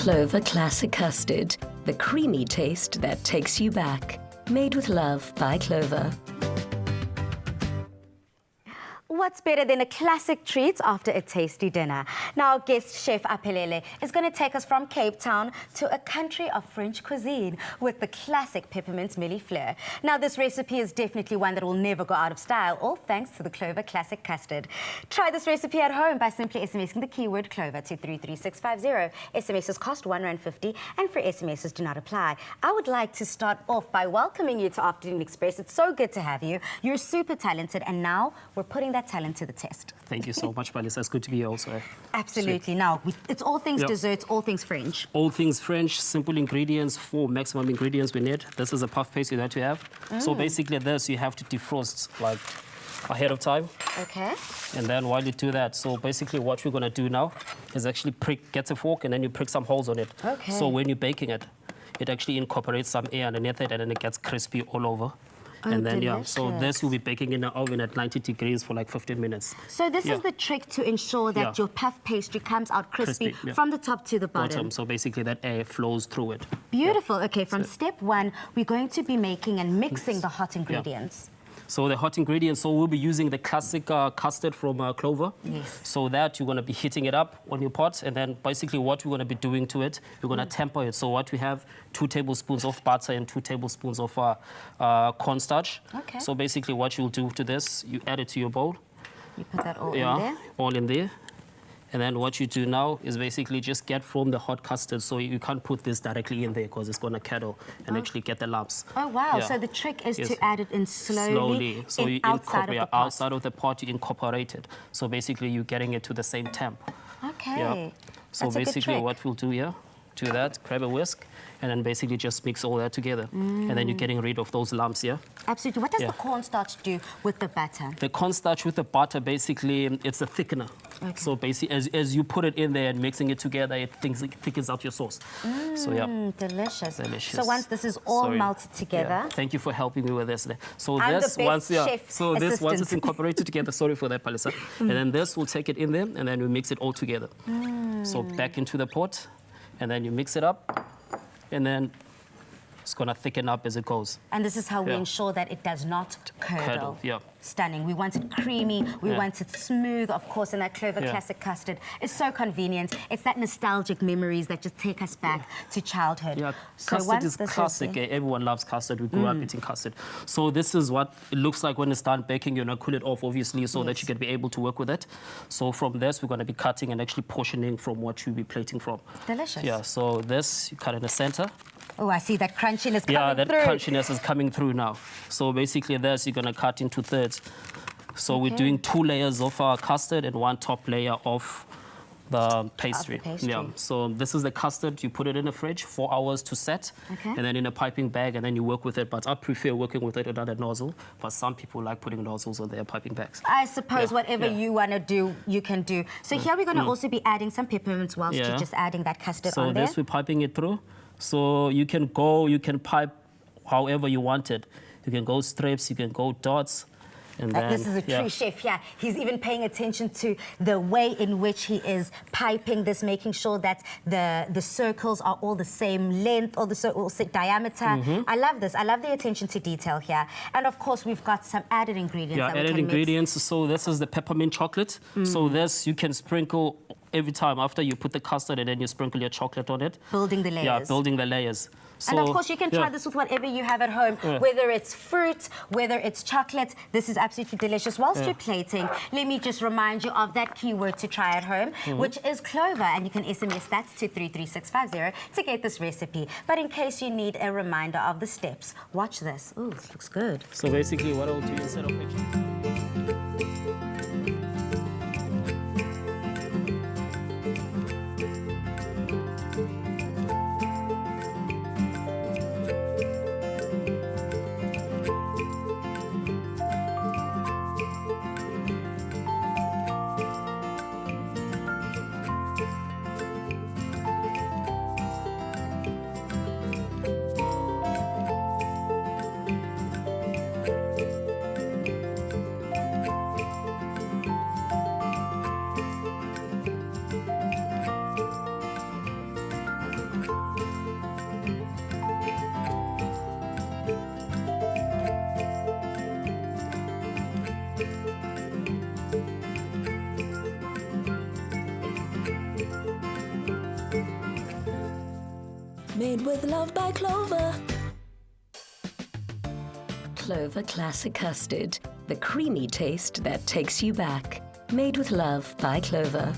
Clover Classic Custard, the creamy taste that takes you back. Made with love by Clover. What's better than a classic treat after a tasty dinner? Now, our guest Chef Aphelele is going to take us from Cape Town to a country of French cuisine with the classic peppermint Mille Feuille. Now, this recipe is definitely one that will never go out of style, all thanks to the Clover Classic Custard. Try this recipe at home by simply SMSing the keyword Clover to 33650. SMSs cost R1.50 and free SMSs do not apply. I would like to start off by welcoming you to Afternoon Express. It's so good to have you. You're super talented, and now we're putting that talent to the test. Thank you so much, Melissa. It's good to be here also. Absolutely. Now, it's all things desserts, all things French. All things French, simple ingredients, 4 maximum ingredients we need. This is a puff pastry that you have. So basically this, you have to defrost like ahead of time. Okay. And then while you do that, so basically what we're going to do now is actually get a fork and then you prick some holes on it. Okay. So when you're baking it, it actually incorporates some air underneath it and then it gets crispy all over. And then, so this you'll be baking in the oven at 90 degrees for like 15 minutes. So this is the trick to ensure that your puff pastry comes out crispy from the top to the bottom. So basically that air flows through it. Beautiful. Okay, from step 1, we're going to be making and mixing the hot ingredients. So the hot ingredients, so we'll be using the classic custard from Clover. Yes. So that you're going to be heating it up on your pot, and then basically what we're going to be doing to it, we're going to temper it. So what we have, 2 tablespoons of butter and 2 tablespoons of cornstarch. Okay. So basically what you'll do to this, you add it to your bowl. You put that all in there? All in there. And then what you do now is basically just get from the hot custard. So you can't put this directly in there because it's going to curdle and actually get the lumps. Oh, wow. So the trick is to add it in slowly. So you outside of the pot. Outside of the pot, you incorporate it. So basically you're getting it to the same temp. Okay. So basically what we'll do here, do that, grab a whisk, and then basically just mix all that together. And then you're getting rid of those lumps, Absolutely. What does the cornstarch do with the butter? The cornstarch with the butter, basically, it's a thickener. Okay. So basically, as you put it in there and mixing it together, it thickens out your sauce. So Delicious. Delicious. So once this is all melted together. Thank you for helping me with this. So I'm this the best chef so this assistant. once it's incorporated together, sorry for that, Palisa. And then this, we'll take it in there and then we mix it all together. So back into the pot, and then you mix it up, and then it's going to thicken up as it goes. And this is how we ensure that it does not curdle. Stunning. We want it creamy, we want it smooth, of course, and that Clover Classic Custard is so convenient. It's that nostalgic memories that just take us back to childhood. So custard is classic. Everyone loves custard. We grew up eating custard. So this is what it looks like when it's done baking. You're going to cool it off, obviously, so that you can be able to work with it. So from this, we're going to be cutting and actually portioning from what you'll be plating from. Delicious. So this, you cut in the center. Oh, I see that crunchiness coming through. Yeah, that crunchiness is coming through now. So basically this, you're going to cut into thirds. So we're doing 2 layers of custard and 1 top layer of the pastry. So this is the custard. You put it in the fridge, 4 hours to set, and then in a piping bag, and then you work with it. But I prefer working with it without a nozzle. But some people like putting nozzles on their piping bags. I suppose whatever you want to do, you can do. So here we're going to also be adding some peppermints whilst you're just adding that custard on there. So this, we're piping it through. So you can pipe however you want it. You can go strips, you can go dots. And then, this is a true chef, He's even paying attention to the way in which he is piping this, making sure that the circles are all the same length, all the same diameter. I love this. I love the attention to detail here. And of course, we've got some added ingredients. Added ingredients. So this is the peppermint chocolate. So this you can sprinkle every time after you put the custard, and then you sprinkle your chocolate on it. Building the layers. Yeah, building the layers. So, and of course, you can try this with whatever you have at home, whether it's fruit, whether it's chocolate. This is absolutely delicious. Whilst you're plating, let me just remind you of that keyword to try at home, which is Clover. And you can SMS that to 33650 to get this recipe. But in case you need a reminder of the steps, watch this. Ooh, this looks good. So basically what I'll do instead of actually... Made with love by Clover. Clover Classic Custard, the creamy taste that takes you back. Made with love by Clover.